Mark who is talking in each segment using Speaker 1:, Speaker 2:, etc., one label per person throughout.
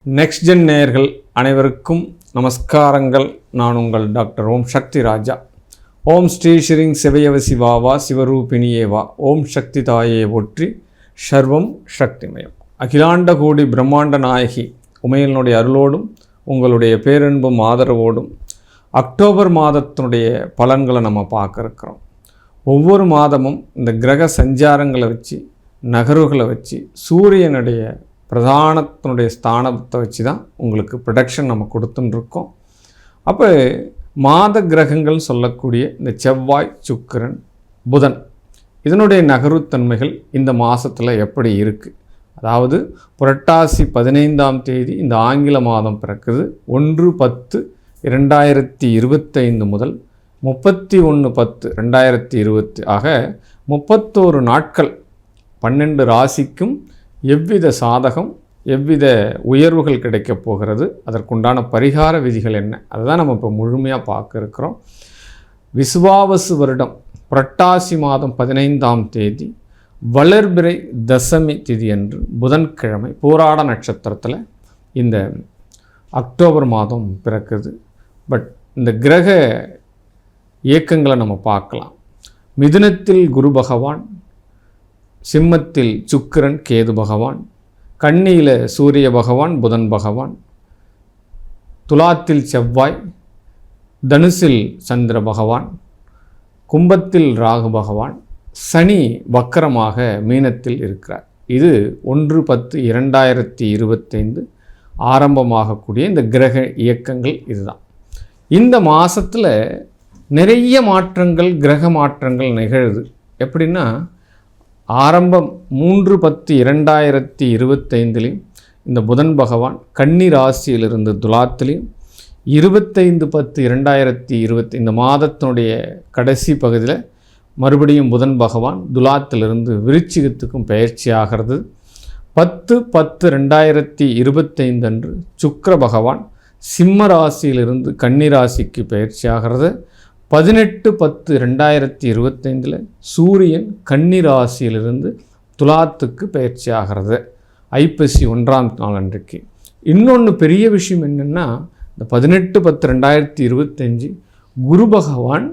Speaker 1: Next gen நேயர்கள் அனைவருக்கும் நமஸ்காரங்கள். நான் உங்கள் டாக்டர் ஓம் சக்தி ராஜா. ஓம் ஸ்ரீ ஸ்ரீங் சிவயவ சிவாவா சிவரூபிணியேவா. ஓம் சக்தி தாயே ஒற்றி சர்வம் சக்திமயம். அகிலாண்ட கோடி பிரம்மாண்ட நாயகி உமையனுடைய அருளோடும் உங்களுடைய பேரன்பும் ஆதரவோடும் அக்டோபர் மாதத்தினுடைய பலன்களை நம்ம பார்க்க இருக்கிறோம். ஒவ்வொரு மாதமும் இந்த கிரக சஞ்சாரங்களை வச்சு நகர்வுகளை வச்சு சூரியனுடைய பிரதானத்தினுடைய ஸ்தானத்தை வச்சு தான் உங்களுக்கு ப்ரொடக்ஷன் நம்ம கொடுத்துட்டுருக்கோம். அப்போ மாத கிரகங்கள் சொல்லக்கூடிய இந்த செவ்வாய், சுக்கிரன், புதன் இதனுடைய நகர்வுத்தன்மைகள் இந்த மாதத்தில் எப்படி இருக்குது? அதாவது புரட்டாசி 15ஆம் தேதி இந்த ஆங்கில மாதம் பிறக்குது. 1/10/2025 முதல் 31/10/2020 ஆக 31 நாட்கள் 12 ராசிக்கும் எவ்வித சாதகம் எவ்வித உயர்வுகள் கிடைக்கப் போகிறது, அதற்குண்டான பரிகார விதிகள் என்ன, அதை தான் நம்ம இப்போ முழுமையாக பார்க்க இருக்கிறோம். விசுவாவசு வருடம் புரட்டாசி மாதம் 15ஆம் தேதி வளர்பிறை தசமி திதி அன்று புதன்கிழமை பூராட நட்சத்திரத்தில் இந்த அக்டோபர் மாதம் பிறக்குது. பட் இந்த கிரக இயக்கங்களை நம்ம பார்க்கலாம். மிதுனத்தில் குரு பகவான், சிம்மத்தில் சுக்கிரன் கேது பகவான், கன்னியில் சூரிய பகவான் புதன் பகவான், துலாத்தில் செவ்வாய், தனுசில் சந்திர பகவான், கும்பத்தில் ராகு பகவான், சனி வக்கரமாக மீனத்தில் இருக்கிறார். இது 1/10/2025 ஆரம்பமாகக்கூடிய இந்த கிரக இயக்கங்கள் இதுதான். இந்த மாதத்தில் நிறைய மாற்றங்கள் கிரக மாற்றங்கள் நிகழுது. எப்படின்னா ஆரம்பம் 3/10/2025 இந்த புதன் பகவான் கன்னி ராசியிலிருந்து துலாத்திலையும், 25/10/2020 இந்த மாதத்தினுடைய கடைசி பகுதியில் மறுபடியும் புதன் பகவான் துலாத்திலிருந்து விருச்சிகத்துக்கும் பயிற்சி ஆகிறது. 10/10/2025 அன்று சுக்கிர பகவான் சிம்ம ராசியிலிருந்து கன்னி ராசிக்கு பயிற்சி ஆகிறது. 18/10/2025 சூரியன் கன்னி ராசியிலிருந்து துலாத்துக்கு பயிற்சி ஆகிறது. ஐப்பசி 1ஆம் நாள் அன்றைக்கு. இன்னொன்று பெரிய விஷயம் என்னென்னா, இந்த 18/10/2025 குரு பகவான்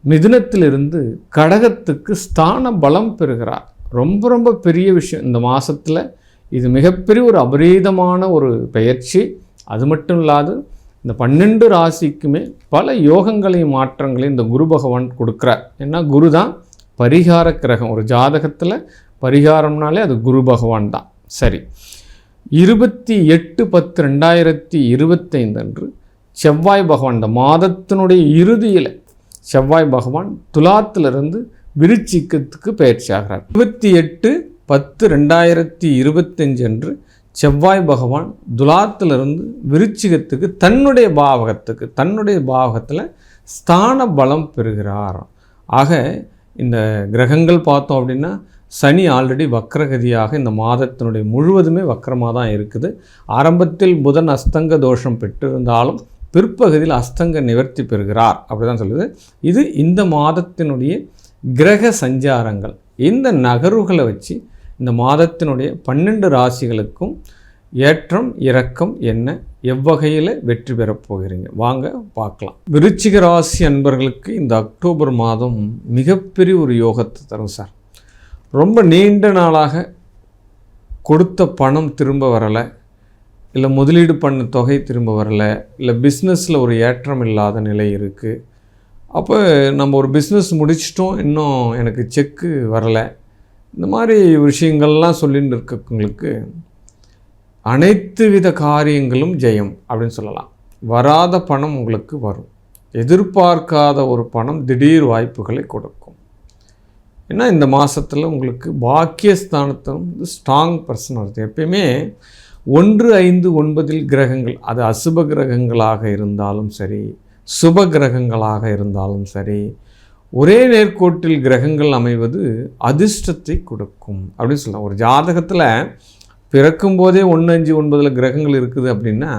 Speaker 1: மிதுனத்திலிருந்து கடகத்துக்கு ஸ்தான பலம் பெறுகிறார். ரொம்ப ரொம்ப பெரிய விஷயம் இந்த மாதத்தில். இது மிகப்பெரிய ஒரு அபரீதமான ஒரு பயிற்சி. அது மட்டும் இல்லாது இந்த 12 ராசிக்குமே பல யோகங்களையும் மாற்றங்களையும் இந்த குரு பகவான் கொடுக்குறார். ஏன்னா குரு தான் பரிகார கிரகம். ஒரு ஜாதகத்தில் பரிகாரம்னாலே அது குரு பகவான் தான். சரி, 28/10/2025 அன்று செவ்வாய் பகவான் இந்த மாதத்தினுடைய இறுதியில் செவ்வாய் பகவான் துலாத்திலிருந்து விருச்சிகத்துக்கு பயிற்சி ஆகிறார். 28/10/2025 அன்று செவ்வாய் பகவான் துலாத்திலிருந்து விருச்சிகத்துக்கு தன்னுடைய பாவகத்தில் ஸ்தான பலம் பெறுகிறார். ஆக இந்த கிரகங்கள் பார்த்தோம் அப்படின்னா, சனி ஆல்ரெடி வக்ரகதியாக இந்த மாதத்தினுடைய முழுவதுமே வக்ரமாக தான் இருக்குது. ஆரம்பத்தில் புதன் அஸ்தங்க தோஷம் பெற்றிருந்தாலும் பிற்பகுதியில் அஸ்தங்க நிவர்த்தி பெறுகிறார், அப்படி தான் சொல்லுது. இது இந்த மாதத்தினுடைய கிரக சஞ்சாரங்கள். இந்த நகர்வுகளை வச்சு இந்த மாதத்தினுடைய 12 ராசிகளுக்கும் ஏற்றம் இறக்கம் என்ன, எவ்வகையில் வெற்றி பெறப் போகிறீங்க வாங்க பார்க்கலாம். விருச்சிக ராசி அன்பர்களுக்கு இந்த அக்டோபர் மாதம் மிகப்பெரிய ஒரு யோகத்தை தரும் சார். ரொம்ப நீண்ட நாளாக கொடுத்த பணம் திரும்ப வரலை, இல்லை முதலீடு பண்ண தொகை திரும்ப வரலை, இல்லை பிஸ்னஸில் ஒரு ஏற்றம் இல்லாத நிலை இருக்குது. அப்போ நம்ம ஒரு பிஸ்னஸ் முடிச்சிட்டோம், இன்னும் எனக்கு செக்கு வரலை, இந்த மாதிரி விஷயங்கள்லாம் சொல்லிட்டு இருக்கவங்களுக்கு அனைத்து வித காரியங்களும் ஜெயம் அப்படின்னு சொல்லலாம். வராத பணம் உங்களுக்கு வரும். எதிர்பார்க்காத ஒரு பணம் திடீர் வாய்ப்புகளை கொடுக்கும். ஏன்னா இந்த மாதத்தில் உங்களுக்கு பாக்கியஸ்தானத்தும் ஸ்ட்ராங் பர்சனாலிட்டி. எப்பயுமே 1, 5, 9 கிரகங்கள், அது அசுப கிரகங்களாக இருந்தாலும் சரி, சுப கிரகங்களாக இருந்தாலும் சரி, ஒரே நேர்கோட்டில் கிரகங்கள் அமைவது அதிர்ஷ்டத்தை கொடுக்கும் அப்படின்னு சொல்லலாம். ஒரு ஜாதகத்தில் பிறக்கும்போதே 1, 5, 9 கிரகங்கள் இருக்குது அப்படின்னா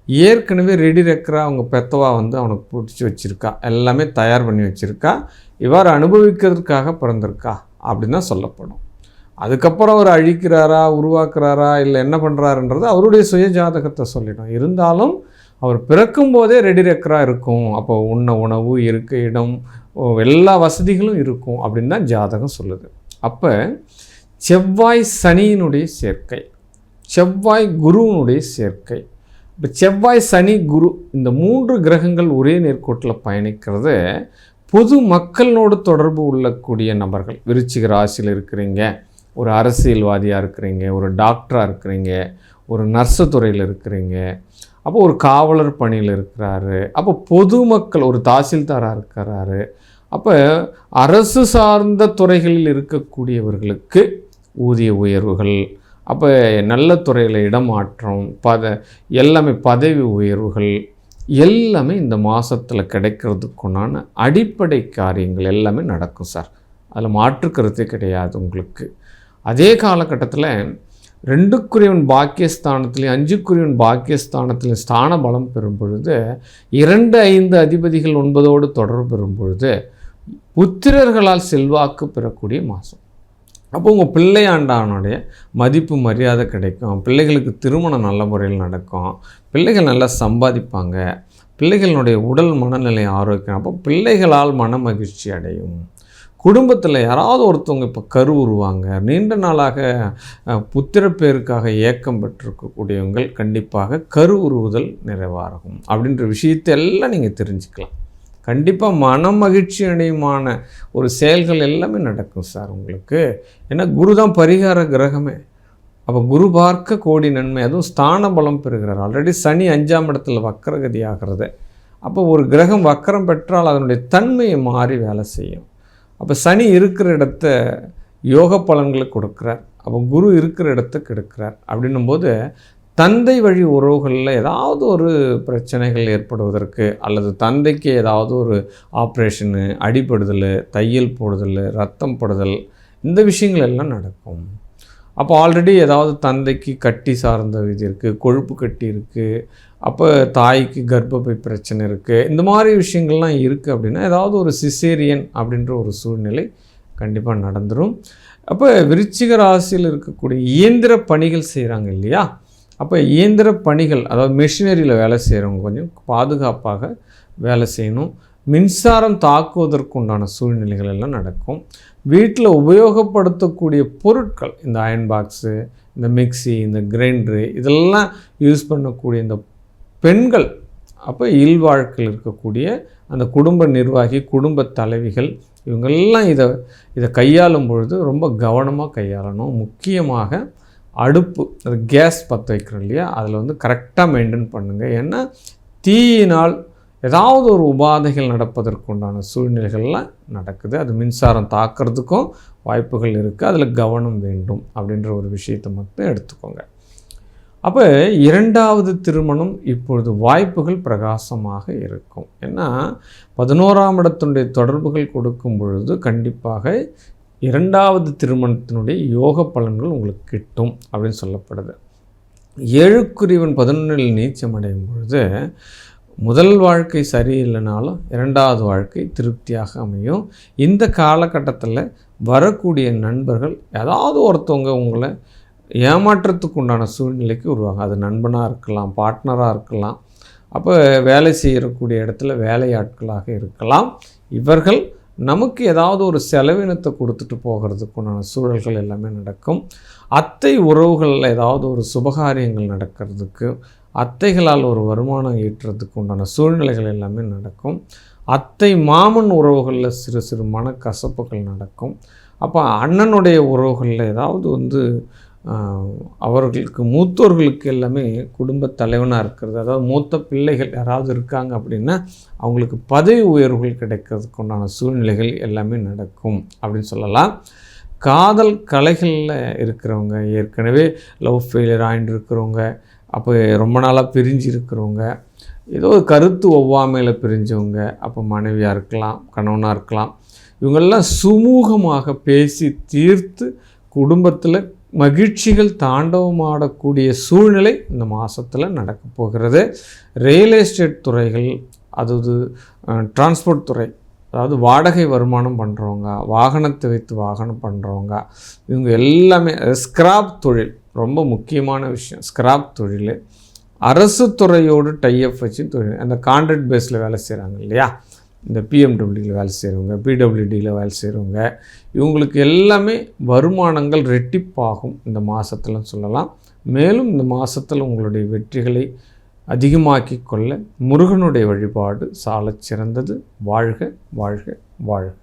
Speaker 1: ஏற்கனவே ரெடி ரெக்கராக அவங்க பெத்தவா அவனுக்கு பிடிச்சி வச்சுருக்கா, எல்லாமே தயார் பண்ணி வச்சுருக்கா, இவ்வாறு அனுபவிக்கிறதுக்காக பிறந்திருக்கா அப்படின்னு தான் சொல்லப்படும். அதுக்கப்புறம் அவர் அழிக்கிறாரா, உருவாக்குறாரா, இல்லை என்ன பண்ணுறாருன்றது அவருடைய சுய ஜாதகத்தை சொல்லிடும். இருந்தாலும் அவர் பிறக்கும்போதே ரெடிரெக்கராக இருக்கும். அப்போ உண்ண உணவு, இருக்க இடம், எல்லா வசதிகளும் இருக்கும் அப்படின்னு தான் ஜாதகம் சொல்லுது. அப்போ செவ்வாய் சனியினுடைய சேர்க்கை, செவ்வாய் குருவினுடைய சேர்க்கை. இப்போ செவ்வாய் சனி குரு இந்த 3 கிரகங்கள் ஒரே நேர்கோட்டில் பயணிக்கிறது பொது மக்களோடு தொடர்பு உள்ளக்கூடிய நபர்கள். விருச்சிக ராசியில் இருக்கிறீங்க, ஒரு அரசியல்வாதியாக இருக்கிறீங்க, ஒரு டாக்டராக இருக்கிறீங்க, ஒரு நர்ஸு துறையில் இருக்கிறீங்க, அப்போ ஒரு காவலர் பணியில் இருக்கிறாரு, அப்போ பொதுமக்கள் ஒரு தாசில்தாராக இருக்கிறாரு. அப்போ அரசு சார்ந்த துறைகளில் இருக்கக்கூடியவர்களுக்கு ஊதிய உயர்வுகள், அப்போ நல்ல துறையில் இடமாற்றம், எல்லாமே பதவி உயர்வுகள் எல்லாமே இந்த மாதத்தில் கிடைக்கிறதுக்குண்டான அடிப்படை காரியங்கள் எல்லாமே நடக்கும் சார். அதில் மாற்றுக்கருத்தே கிடையாது உங்களுக்கு. அதே காலகட்டத்தில் 2க்குரியவன் பாக்கியஸ்தானத்துலேயும் 5க்குரியவன் பாக்கியஸ்தானத்துலேயும் ஸ்தான பலம் பெறும் பொழுது 2, 5 அதிபதிகள் 9ஓடு தொடர்பு பெறும் பொழுது புத்திரர்களால் செல்வாக்கு பெறக்கூடிய மாதம். அப்போ உங்கள் பிள்ளையாண்டானுடைய மதிப்பு மரியாதை கிடைக்கும், பிள்ளைகளுக்கு திருமணம் நல்ல முறையில் நடக்கும், பிள்ளைகள் நல்லா சம்பாதிப்பாங்க, பிள்ளைகளுடைய உடல் மனநிலை ஆரோக்கியம், அப்போ பிள்ளைகளால் மன மகிழ்ச்சி அடையும். குடும்பத்தில் யாராவது ஒருத்தவங்க இப்போ கருவுருவாங்க, நீண்ட நாளாக புத்திரப்பேருக்காக ஏக்கம் பெற்றிருக்கக்கூடியவங்கள் கண்டிப்பாக கருவுருவுதல் நிறைவாகும் அப்படின்ற விஷயத்தை எல்லாம் நீங்கள் தெரிஞ்சுக்கலாம். கண்டிப்பாக மன மகிழ்ச்சி அடையுமான ஒரு செயல்கள் எல்லாமே நடக்கும் சார் உங்களுக்கு. ஏன்னா குரு தான் பரிகார கிரகமே. அப்போ குரு பார்க்க கோடி நன்மை, அதுவும் ஸ்தான பலம் பெறுகிறார். ஆல்ரெடி சனி 5ஆம் இடத்துல வக்கரகதி ஆகிறது. அப்போ ஒரு கிரகம் வக்கரம் பெற்றால் அதனுடைய தன்மையை மாறி வேலை செய்யும். அப்போ சனி இருக்கிற இடத்த யோக பலன்களை கொடுக்குறார், அப்போ குரு இருக்கிற இடத்த கெடுக்கிறார். அப்படின்னும்போது தந்தை வழி உறவுகளில் ஏதாவது ஒரு பிரச்சனைகள் ஏற்படுவதற்கு, அல்லது தந்தைக்கு ஏதாவது ஒரு ஆப்ரேஷனு, அடிபடுதல், தையல் போடுதல், ரத்தம் படுதல், இந்த விஷயங்கள் எல்லாம் நடக்கும். அப்போ ஆல்ரெடி ஏதாவது தந்தைக்கு கட்டி சார்ந்த இது இருக்குது, கொழுப்பு கட்டி இருக்குது, அப்போ தாய்க்கு கர்ப்பப்பை பிரச்சனை இருக்குது, இந்த மாதிரி விஷயங்கள்லாம் இருக்குது அப்படின்னா ஏதாவது ஒரு சிசேரியன் அப்படின்ற ஒரு சூழ்நிலை கண்டிப்பாக நடந்துடும். அப்போ விருச்சிக ராசியில் இருக்கக்கூடிய இயந்திர பணிகள் செய்கிறாங்க இல்லையா, அப்போ இயந்திர பணிகள், அதாவது மெஷினரியில் வேலை செய்கிறவங்க கொஞ்சம் பாதுகாப்பாக வேலை செய்யணும். மின்சாரம் தாக்குவதற்குண்டான சூழ்நிலைகள் எல்லாம் நடக்கும். வீட்டில் உபயோகப்படுத்தக்கூடிய பொருட்கள், இந்த அயன் பாக்ஸு, இந்த மிக்சி, இந்த கிரைண்டரு, இதெல்லாம் யூஸ் பண்ணக்கூடிய இந்த பெண்கள், அப்போ இல்வாழ்க்கையில் இருக்கக்கூடிய அந்த குடும்ப நிர்வாகி, குடும்ப தலைவிகள், இவங்கெல்லாம் இதை கையாளும் பொழுது ரொம்ப கவனமாக கையாளணும். முக்கியமாக அடுப்பு, அது கேஸ் பற்ற வைக்கிறோம் இல்லையா, அதில் கரெக்டாக மெயின்டைன் பண்ணுங்கள். ஏன்னா தீயினால் ஏதாவது ஒரு உபாதைகள் நடப்பதற்குண்டான சூழ்நிலைகள்லாம் நடக்குது. அது மின்சாரம் தாக்கிறதுக்கும் வாய்ப்புகள் இருக்குது. அதில் கவனம் வேண்டும் அப்படின்ற ஒரு விஷயத்தை மட்டும் எடுத்துக்கோங்க. அப்போ 2வது திருமணம் இப்பொழுது வாய்ப்புகள் பிரகாசமாக இருக்கும். ஏன்னா 11ஆம் இடத்தினுடைய தொடர்புகள் கொடுக்கும் பொழுது கண்டிப்பாக 2வது திருமணத்தினுடைய யோக பலன்கள் உங்களுக்கு கிட்டும் அப்படின்னு சொல்லப்படுது. 7க்குரியவன் 11இல் நீச்சம் அடையும் பொழுது முதல் வாழ்க்கை சரியில்லைனாலும் 2வது வாழ்க்கை திருப்தியாக அமையும். இந்த காலகட்டத்தில் வரக்கூடிய நண்பர்கள் ஏதாவது ஒருத்தவங்க உங்களை ஏமாற்றத்துக்கு உண்டான சூழ்நிலைக்கு உருவாங்க. அது நண்பனாக இருக்கலாம், பார்ட்னராக இருக்கலாம், அப்போ வேலை செய்யக்கூடிய இடத்துல வேலையாட்களாக இருக்கலாம். இவர்கள் நமக்கு ஏதாவது ஒரு செலவினத்தை கொடுத்துட்டு போகிறதுக்குண்டான சூழல்கள் எல்லாமே நடக்கும். அத்தை உறவுகளில் ஏதாவது ஒரு சுபகாரியங்கள் நடக்கிறதுக்கு, அத்தைகளால் ஒரு வருமானம் ஈட்டுறதுக்கு உண்டான சூழ்நிலைகள் எல்லாமே நடக்கும். அத்தை மாமன் உறவுகளில் சிறு சிறு மனக்கசப்புகள் நடக்கும். அப்போ அண்ணனுடைய உறவுகளில் ஏதாவது அவர்களுக்கு மூத்தோர்களுக்கு எல்லாமே குடும்ப தலைவனாக இருக்கிறது, அதாவது மூத்த பிள்ளைகள் யாராவது இருக்காங்க அப்படின்னா அவங்களுக்கு பதவி உயர்வுகள் கிடைக்கிறதுக்கு உண்டான சூழ்நிலைகள் எல்லாமே நடக்கும் அப்படின்னு சொல்லலாம். காதல் கலைகளில் இருக்கிறவங்க, ஏற்கனவே லவ் ஃபெயிலியர் ஆகிட்டு இருக்கிறவங்க, அப்போ ரொம்ப நாளாக பிரிஞ்சு இருக்கிறவங்க, ஏதோ ஒரு கருத்து ஒவ்வாமையில் பிரிஞ்சவங்க, அப்போ மனைவியாக இருக்கலாம், கணவனாக இருக்கலாம், இவங்கெல்லாம் சுமூகமாக பேசி தீர்த்து குடும்பத்தில் மகிழ்ச்சிகள் தாண்டவமாடக்கூடிய சூழ்நிலை இந்த மாதத்தில் நடக்க போகிறது. ரியல் எஸ்டேட் துறைகள், அதாவது டிரான்ஸ்போர்ட் துறை, அதாவது வாடகை வருமானம் பண்ணுறவங்க, வாகனத்தை வைத்து வாகனம் பண்ணுறவங்க, இவங்க எல்லாமே ஸ்கிராப் தொழில் ரொம்ப முக்கியமான விஷயம். ஸ்கிராப் தொழில், அரசு துறையோடு டைஅப் வச்சு தொழில், அந்த கான்ட்ராக்ட் பேஸில் வேலை செய்கிறாங்க இல்லையா, இந்த பிஎம்டபிள்யூவில் வேலை செய்கிறவங்க, பிடபிள்யூடியில் வேலை செய்கிறவங்க, இவங்களுக்கு எல்லாமே வருமானங்கள் ரெட்டிப்பாகும் இந்த மாதத்தில் சொல்லலாம். மேலும் இந்த மாதத்தில் உங்களுடைய வெற்றிகளை அதிகமாக்கி கொள்ள முருகனுடைய வழிபாடு சாலச் சிறந்தது. வாழ்க வாழ்க வாழ்க.